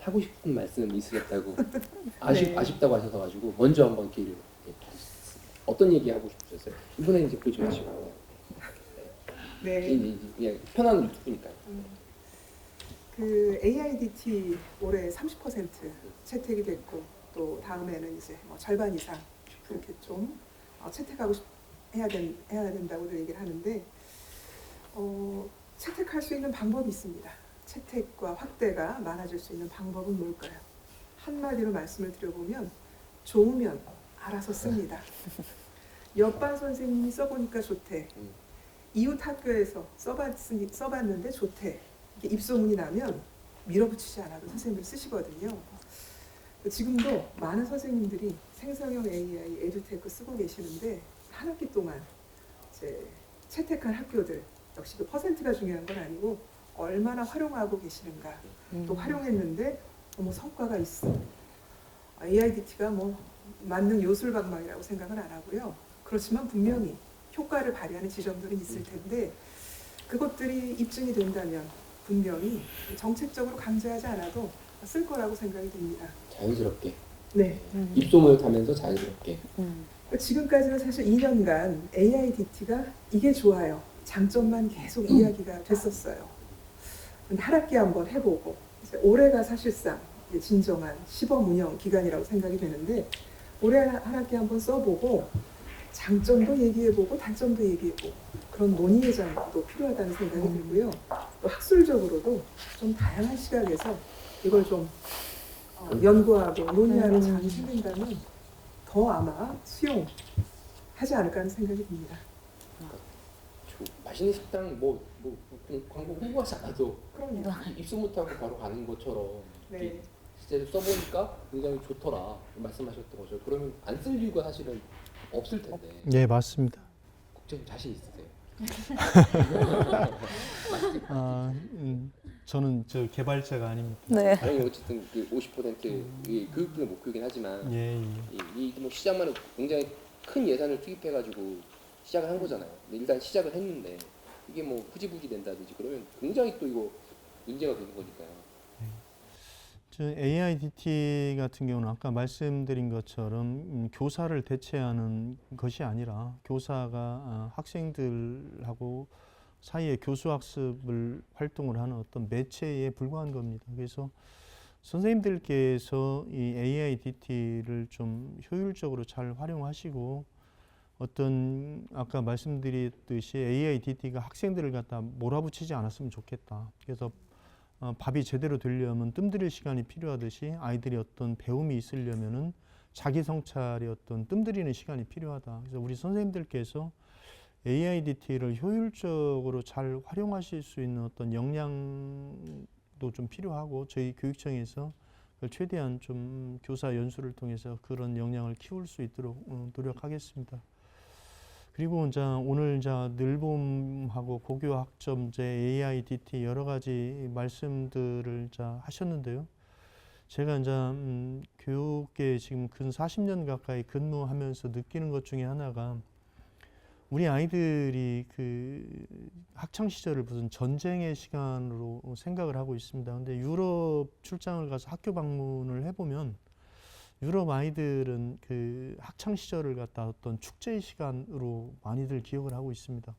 하고 싶은 말씀 있으셨다고 네. 아쉽다고 하셔서 가지고 먼저 한번 기회를 어떤 얘기 하고 싶으셨어요? 이번에 이제 보지 마시고 네. 그냥 편한 유튜브니까요. 그 AIDT 올해 30% 채택이 됐고 또 다음에는 이제 뭐 절반 이상 그렇게 좀 채택하고 해야 된다고들 얘기를 하는데 채택할 수 있는 방법이 있습니다. 채택과 확대가 많아질 수 있는 방법은 뭘까요? 한마디로 말씀을 드려보면 좋으면 알아서 씁니다. 옆반 선생님이 써보니까 좋대. 이웃 학교에서 써봤는데 좋대. 이렇게 입소문이 나면 밀어붙이지 않아도 선생님들 쓰시거든요. 지금도 많은 선생님들이 생성형 AI, 에듀테크 쓰고 계시는데 한 학기 동안 이제 채택한 학교들 역시 그 퍼센트가 중요한 건 아니고 얼마나 활용하고 계시는가 또 활용했는데 성과가 있어. AIDT가 뭐 만능 요술방망이라고 생각은 안 하고요. 그렇지만 분명히 효과를 발휘하는 지점들은 있을 텐데 그것들이 입증이 된다면 분명히 정책적으로 강제하지 않아도 쓸 거라고 생각이 됩니다. 자연스럽게. 네. 입소문을 타면서 자연스럽게. 지금까지는 사실 2년간 AIDT가 이게 좋아요. 장점만 계속 이야기가 됐었어요. 근데 한 학기 한번 해보고 이제 올해가 사실상 진정한 시범 운영 기간이라고 생각이 되는데 올해 한 학기 한번 써보고 장점도 얘기해보고 단점도 얘기해보고 그런 논의의 장도 필요하다는 생각이 들고요. 또 학술적으로도 좀 다양한 시각에서 이걸 좀 연구하고 논의하는 장이 생긴다면 더 아마 수용하지 않을까 하는 생각이 듭니다. 맛있는 식당 광고 홍보하지 않아도 그럼요. 입소문 타고 바로 가는 것처럼 네. 실제로 써보니까 굉장히 좋더라 말씀하셨던 거죠. 그러면 안 쓸 이유가 사실은 없을 텐데. 네, 맞습니다. 국장님 자신 있으세요? 저는 저 개발자가 아닙니다. 네. 아니 어쨌든 그 50% 교육부의 목표이긴 하지만 뭐 시작만 굉장히 큰 예산을 투입해가지고 시작을 한 거잖아요. 근데 일단 시작을 했는데 이게 뭐 후지부지 된다든지 그러면 굉장히 또 이거 문제가 되는 거니까요. 저 AIDT 같은 경우는 아까 말씀드린 것처럼 교사를 대체하는 것이 아니라 교사가 학생들하고 사이에 교수학습을 활동을 하는 어떤 매체에 불과한 겁니다. 그래서 선생님들께서 이 AIDT를 좀 효율적으로 잘 활용하시고 어떤 아까 말씀드렸듯이 AIDT가 학생들을 갖다 몰아붙이지 않았으면 좋겠다. 그래서 밥이 제대로 되려면 뜸들일 시간이 필요하듯이 아이들이 어떤 배움이 있으려면은 자기 성찰의 어떤 뜸들이는 시간이 필요하다. 그래서 우리 선생님들께서 AIDT를 효율적으로 잘 활용하실 수 있는 어떤 역량도 좀 필요하고 저희 교육청에서 최대한 좀 교사 연수를 통해서 그런 역량을 키울 수 있도록 노력하겠습니다. 그리고 이제 오늘 이제 늘봄하고 고교학점제 AIDT 여러 가지 말씀들을 이제 하셨는데요. 제가 이제 교육계 지금 근 40년 가까이 근무하면서 느끼는 것 중에 하나가 우리 아이들이 그 학창 시절을 무슨 전쟁의 시간으로 생각을 하고 있습니다. 근데 유럽 출장을 가서 학교 방문을 해보면 유럽 아이들은 그 학창 시절을 갖다 어떤 축제의 시간으로 많이들 기억을 하고 있습니다.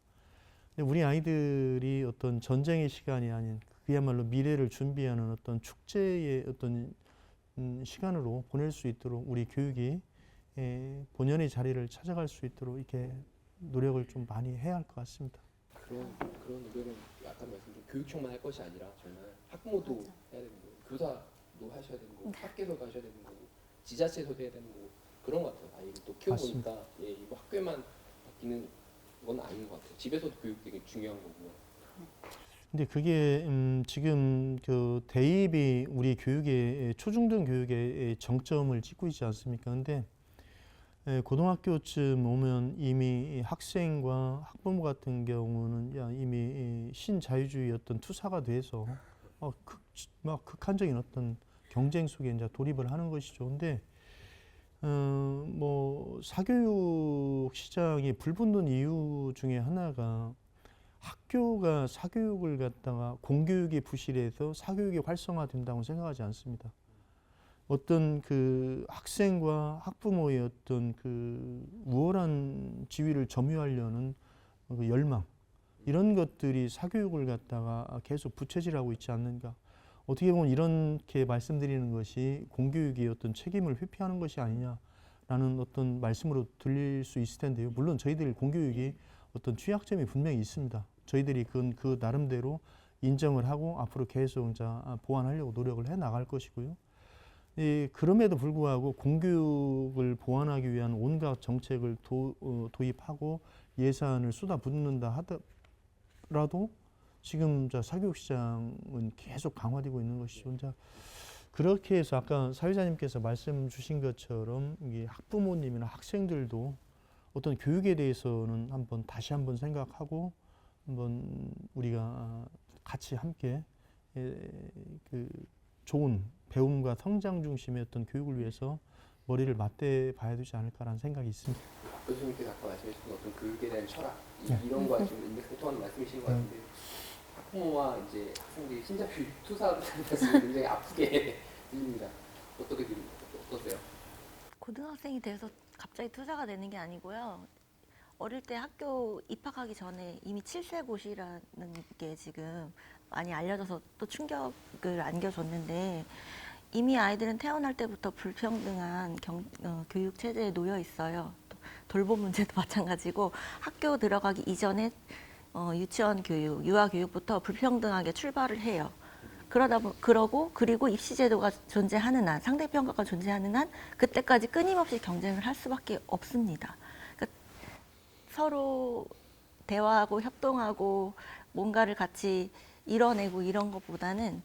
근데 우리 아이들이 어떤 전쟁의 시간이 아닌 그야말로 미래를 준비하는 어떤 축제의 어떤 시간으로 보낼 수 있도록 우리 교육이 본연의 자리를 찾아갈 수 있도록 이렇게 노력을 좀 많이 해야 할 것 같습니다. 그런 노력은 아까 말씀드린 교육청만 할 것이 아니라 정말 학부모도 해야 되는 거고 교사도 하셔야 되는 거고 학교에서도 하셔야 되는 거고 지자체에서도 해야 되는 거고 그런 것 같아요. 아이를 또 키워보니까 이거 학교에만 바뀌는 건 아닌 것 같아요. 집에서도 교육 되게 중요한 거고요. 근데 그게 지금 그 대입이 우리 교육의 초중등 교육의 정점을 찍고 있지 않습니까? 근데 고등학교쯤 오면 이미 학생과 학부모 같은 경우는 이미 신자유주의 어떤 투사가 돼서 극한적인 어떤 경쟁 속에 이제 돌입을 하는 것이죠. 근데 뭐 사교육 시장이 불붙는 이유 중에 하나가 학교가 사교육을 갖다가 공교육이 부실해서 사교육이 활성화된다고 생각하지 않습니다. 어떤 그 학생과 학부모의 어떤 그 우월한 지위를 점유하려는 그 열망, 이런 것들이 사교육을 갖다가 계속 부채질하고 있지 않는가. 어떻게 보면 이렇게 말씀드리는 것이 공교육의 어떤 책임을 회피하는 것이 아니냐라는 어떤 말씀으로 들릴 수 있을 텐데요. 물론 저희들 공교육이 어떤 취약점이 분명히 있습니다. 저희들이 그 나름대로 인정을 하고 앞으로 계속 이제 보완하려고 노력을 해 나갈 것이고요. 그럼에도 불구하고 공교육을 보완하기 위한 온갖 정책을 도입하고 예산을 쏟아붓는다 하더라도 지금 사교육 시장은 계속 강화되고 있는 것이죠. 이제 그렇게 해서 아까 사회자님께서 말씀 주신 것처럼 이게 학부모님이나 학생들도 어떤 교육에 대해서는 다시 한번 생각하고 한번 우리가 같이 함께 그 좋은 배움과 성장 중심의 어떤 교육을 위해서 머리를 맞대 봐야 되지 않을까라는 생각이 있습니다. 교수님께서 아까 말씀하신 어떤 교육에 대한 철학 네. 이런 거와 좀 일맥상통하는 말씀이신 것 같은데 학부모와 이제 학생들이 신자 교육 투사하는 것이 굉장히 아프게 들립니다. 어떻게 들립니까? 어떠세요? 고등학생이 돼서 갑자기 투자가 되는 게 아니고요. 어릴 때 학교 입학하기 전에 이미 7세 고시라는 게 지금 많이 알려져서 또 충격을 안겨줬는데 이미 아이들은 태어날 때부터 불평등한 교육 체제에 놓여 있어요. 또 돌봄 문제도 마찬가지고 학교 들어가기 이전에 유치원 교육, 유아 교육부터 불평등하게 출발을 해요. 그리고 입시 제도가 존재하는 한, 상대평가가 존재하는 한 그때까지 끊임없이 경쟁을 할 수밖에 없습니다. 그러니까 서로 대화하고 협동하고 뭔가를 같이 이뤄내고 이런 것보다는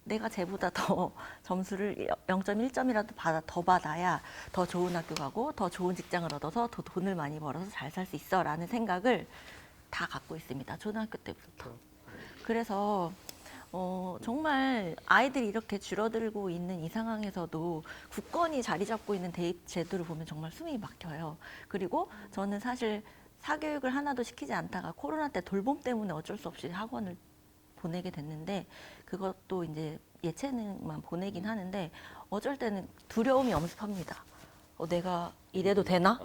내가 쟤보다 더 점수를 0.1점이라도 더 받아야 더 좋은 학교 가고 더 좋은 직장을 얻어서 더 돈을 많이 벌어서 잘 살 수 있어 라는 생각을 다 갖고 있습니다. 초등학교 때부터. 그래서 정말 아이들이 이렇게 줄어들고 있는 이 상황에서도 국권이 자리 잡고 있는 대입 제도를 보면 정말 숨이 막혀요. 그리고 저는 사실 사교육을 하나도 시키지 않다가 코로나 때 돌봄 때문에 어쩔 수 없이 학원을 보내게 됐는데 그것도 이제 예체능만 보내긴 하는데 어쩔 때는 두려움이 엄습합니다. 내가 이래도 되나?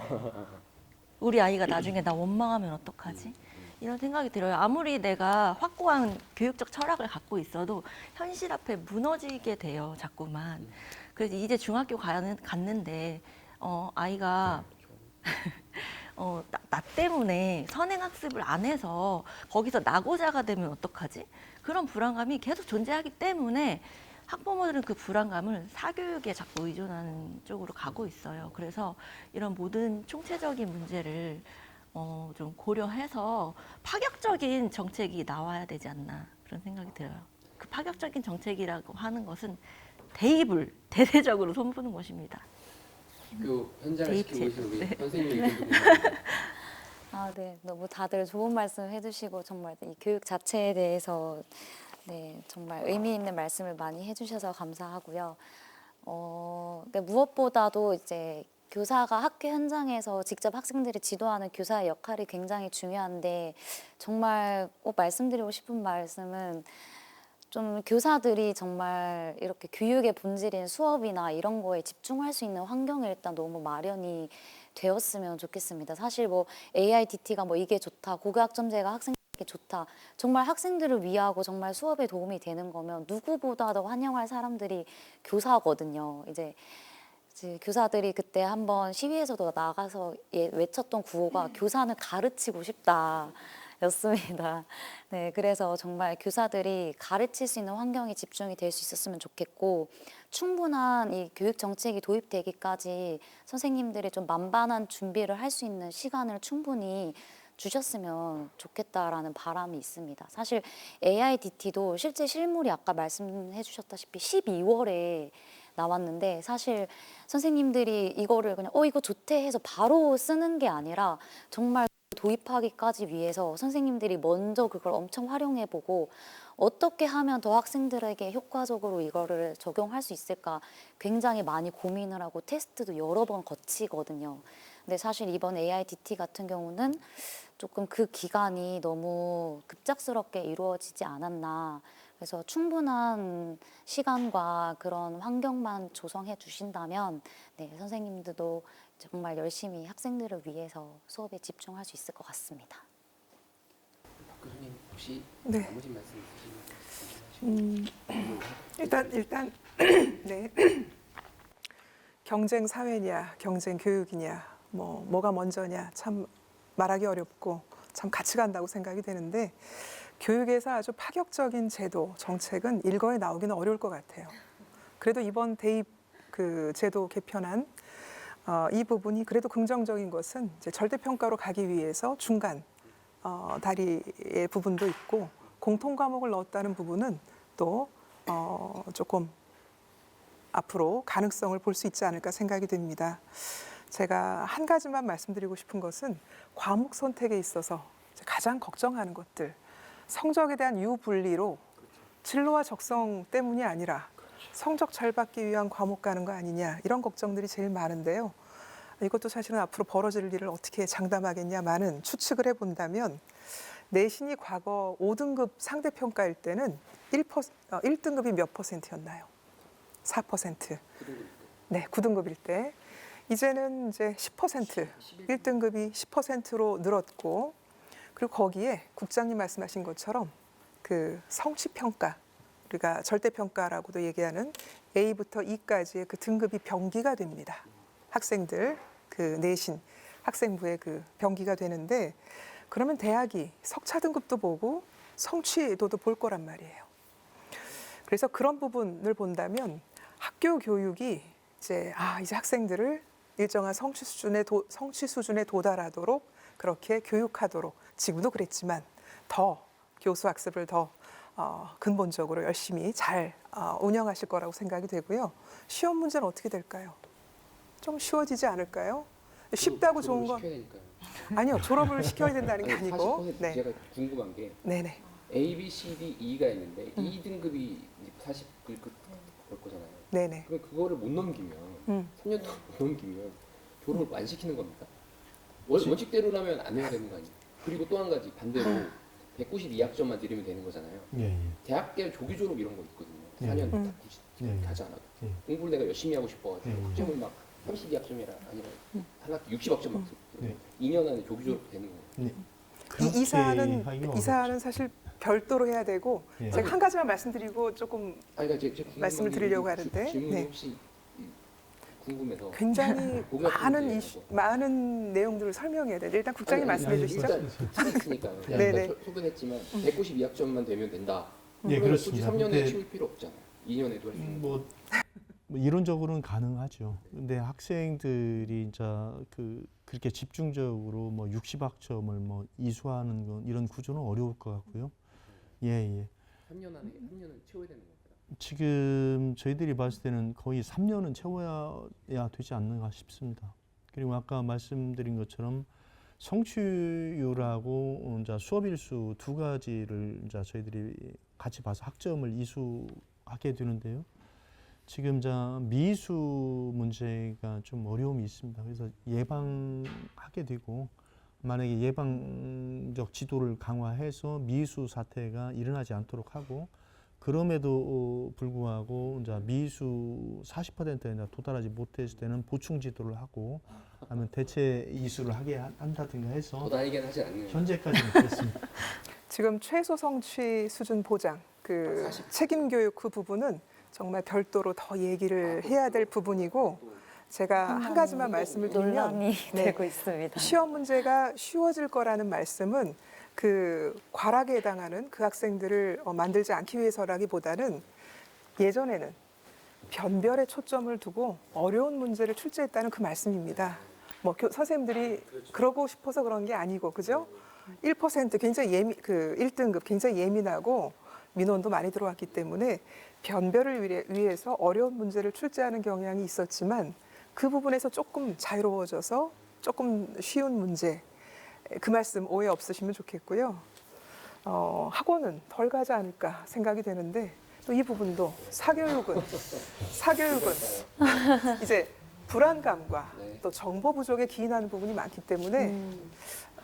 우리 아이가 나중에 나 원망하면 어떡하지? 이런 생각이 들어요. 아무리 내가 확고한 교육적 철학을 갖고 있어도 현실 앞에 무너지게 돼요, 자꾸만. 그래서 이제 중학교 갔는데 아이가 나 때문에 선행학습을 안 해서 거기서 낙오자가 되면 어떡하지? 그런 불안감이 계속 존재하기 때문에 학부모들은 그 불안감을 사교육에 자꾸 의존하는 쪽으로 가고 있어요. 그래서 이런 모든 총체적인 문제를 좀 고려해서 파격적인 정책이 나와야 되지 않나 그런 생각이 들어요. 그 파격적인 정책이라고 하는 것은 대입을 대대적으로 손보는 것입니다. 학교 현장을 대입 지키고 계신 우리 네. 선생님의 의견도 궁금합니다. 네. 너무 다들 좋은 말씀 해주시고 정말 이 교육 자체에 대해서 네, 정말 의미 있는 말씀을 많이 해주셔서 감사하고요. 근데 무엇보다도 이제 교사가 학교 현장에서 직접 학생들을 지도하는 교사의 역할이 굉장히 중요한데 정말 꼭 말씀드리고 싶은 말씀은 좀 교사들이 정말 이렇게 교육의 본질인 수업이나 이런 거에 집중할 수 있는 환경이 일단 너무 마련이 되었으면 좋겠습니다. 사실 뭐 AIDT가 뭐 이게 좋다, 고교학점제가 학생에게 좋다, 정말 학생들을 위하고 정말 수업에 도움이 되는 거면 누구보다도 환영할 사람들이 교사거든요. 이제 교사들이 그때 한번 시위에서도 나가서 외쳤던 구호가 교사는 가르치고 싶다. 였습니다. 네, 그래서 정말 교사들이 가르칠 수 있는 환경이 집중이 될 수 있었으면 좋겠고 충분한 이 교육 정책이 도입되기까지 선생님들이 좀 만반한 준비를 할 수 있는 시간을 충분히 주셨으면 좋겠다라는 바람이 있습니다. 사실 AIDT도 실제 실물이 아까 말씀해 주셨다시피 12월에 나왔는데 사실 선생님들이 이거를 그냥 이거 좋대 해서 바로 쓰는 게 아니라 정말 도입하기까지 위해서 선생님들이 먼저 그걸 엄청 활용해보고 어떻게 하면 더 학생들에게 효과적으로 이거를 적용할 수 있을까 굉장히 많이 고민을 하고 테스트도 여러 번 거치거든요. 근데 사실 이번 AIDT 같은 경우는 조금 그 기간이 너무 급작스럽게 이루어지지 않았나. 그래서 충분한 시간과 그런 환경만 조성해 주신다면 네, 선생님들도 정말 열심히 학생들을 위해서 수업에 집중할 수 있을 것 같습니다. 박 교수님 혹시 네. 나머지 말씀 있으시면 일단 네. 경쟁 사회냐, 경쟁 교육이냐, 뭐가 먼저냐 참 말하기 어렵고 참 같이 간다고 생각이 되는데 교육에서 아주 파격적인 제도, 정책은 일거에 나오기는 어려울 것 같아요. 그래도 이번 대입 그 제도 개편안 이 부분이 그래도 긍정적인 것은 이제 절대평가로 가기 위해서 중간 다리의 부분도 있고 공통 과목을 넣었다는 부분은 또 조금 앞으로 가능성을 볼 수 있지 않을까 생각이 됩니다. 제가 한 가지만 말씀드리고 싶은 것은 과목 선택에 있어서 가장 걱정하는 것들, 성적에 대한 유분리로 진로와 적성 때문이 아니라 성적 잘 받기 위한 과목 가는 거 아니냐 이런 걱정들이 제일 많은데요. 이것도 사실은 앞으로 벌어질 일을 어떻게 장담하겠냐마는 추측을 해본다면 내신이 과거 5등급 상대평가일 때는 1등급이 몇 %였나요? 4%. 네, 9등급일 때. 이제는 이제 10%, 1등급이 10%로 늘었고 그리고 거기에 국장님 말씀하신 것처럼 그 성취평가, 우리가 절대평가라고도 얘기하는 A부터 E까지의 그 등급이 병기가 됩니다. 학생들 그 내신 학생부의 그 병기가 되는데 그러면 대학이 석차 등급도 보고 성취도도 볼 거란 말이에요. 그래서 그런 부분을 본다면 학교 교육이 이제 학생들을 일정한 성취 수준에 도달하도록 그렇게 교육하도록 지금도 그랬지만 더 교수 학습을 더 근본적으로 열심히 잘 운영하실 거라고 생각이 되고요. 시험 문제는 어떻게 될까요? 좀 쉬워지지 않을까요? 쉽다고 좋은 건 시켜야 되니까요. 아니요. 졸업을 시켜야 된다는 게 아니고 40% 네. 제가 궁금한 게 네네. A, B, C, D, E가 있는데 2등급이 40그 볼 거잖아요. 네네. 그럼 그거를 못 넘기면 3년 동안 못 넘기면 졸업을 안 시키는 겁니까? 원칙대로라면 안 해야 되는 거 아니에요? 그리고 또 한 가지 반대로 192학점만 들으면 되는 거잖아요. 예, 예. 대학교 조기 졸업 이런 거 있거든요. 예. 4년 음. 딱 굳이 예. 가지 않아도 예. 공부를 내가 열심히 하고 싶어가지고 예. 학점을 막 32학점이라 아니라 한 학기 60학점 막 네. 2년 안에 조기 졸업 되는 거예요. 네. 이 사안은 하기가 사실 별도로 해야 되고 예. 제가 한 가지만 말씀드리고 조금 아니, 그러니까 제가 궁금한 말씀을 게 드리려고 이 하는데, 질문이 네. 혹시 궁금해서 굉장히 고객 많은 문제라고. 많은 내용들을 설명해야 돼요. 일단 국장님 말씀해 주시죠. 일단 있으니까 네네. 소개했지만 192학점만 되면 된다. 예, 그러면 굳이 그렇습니다. 3년에 근데 치울 필요 없잖아요. 2년에도 할 수 있는 거. 뭐 이론적으로는 가능하죠. 근데 학생들이 이제 그렇게 집중적으로 뭐 60학점을 뭐 이수하는 건 이런 구조는 어려울 것 같고요. 예, 예. 3년 안에 3년은 채워야 되는 건가요? 지금 저희들이 봤을 때는 거의 3년은 채워야 되지 않는가 싶습니다. 그리고 아까 말씀드린 것처럼 성취율하고 이제 수업일수 두 가지를 이제 저희들이 같이 봐서 학점을 이수하게 되는데요. 지금 미수 문제가 좀 어려움이 있습니다. 그래서 예방하게 되고 만약에 예방적 지도를 강화해서 미수 사태가 일어나지 않도록 하고 그럼에도 불구하고 이제 미수 40%에 도달하지 못했을 때는 보충 지도를 하고 하면 대체 이수를 하게 한다든가 해서 도달하긴 하지 않는. 현재까지는 그렇습니다. 지금 최소 성취 수준 보장, 그 40. 책임 교육 그 부분은 정말 별도로 더 얘기를 해야 될 부분이고 제가 한 가지만 말씀을 드리면 논란이 네. 되고 있습니다. 시험 문제가 쉬워질 거라는 말씀은 그 과락에 해당하는 그 학생들을 만들지 않기 위해서라기보다는 예전에는 변별에 초점을 두고 어려운 문제를 출제했다는 그 말씀입니다. 뭐 선생님들이 그러고 싶어서 그런 게 아니고 그죠? 1% 굉장히 1등급 굉장히 예민하고 민원도 많이 들어왔기 때문에 변별을 위해서 어려운 문제를 출제하는 경향이 있었지만 그 부분에서 조금 자유로워져서 조금 쉬운 문제 그 말씀 오해 없으시면 좋겠고요. 학원은 덜 가지 않을까 생각이 되는데 또 이 부분도 사교육은 이제 불안감과 네. 또 정보 부족에 기인하는 부분이 많기 때문에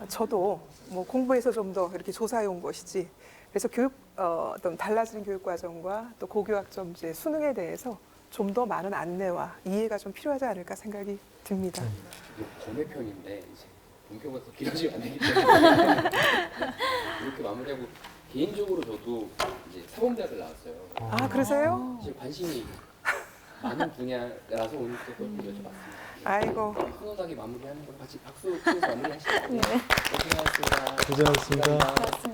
저도 뭐 공부해서 좀 더 이렇게 조사해 온 것이지. 그래서 어떤 달라지는 교육 과정과 또 고교학점제 수능에 대해서 좀 더 많은 안내와 이해가 좀 필요하지 않을까 생각이 듭니다. 이게 번외편인데 이제 본격은 더 길어지면 안 되기 때문에 이렇게 마무리하고 개인적으로 저도 이제 사범대학을 나왔어요. 아, 그러세요? 사실 관심이 많은 분야라서 오늘 또 그걸 여쭤봤습니다. 아이고. 훈훈하게 마무리하는 걸 같이 박수 치면서 마무리하시죠. 네. 고생하셨습니다. 고생하셨습니다. 감사합니다. 고맙습니다.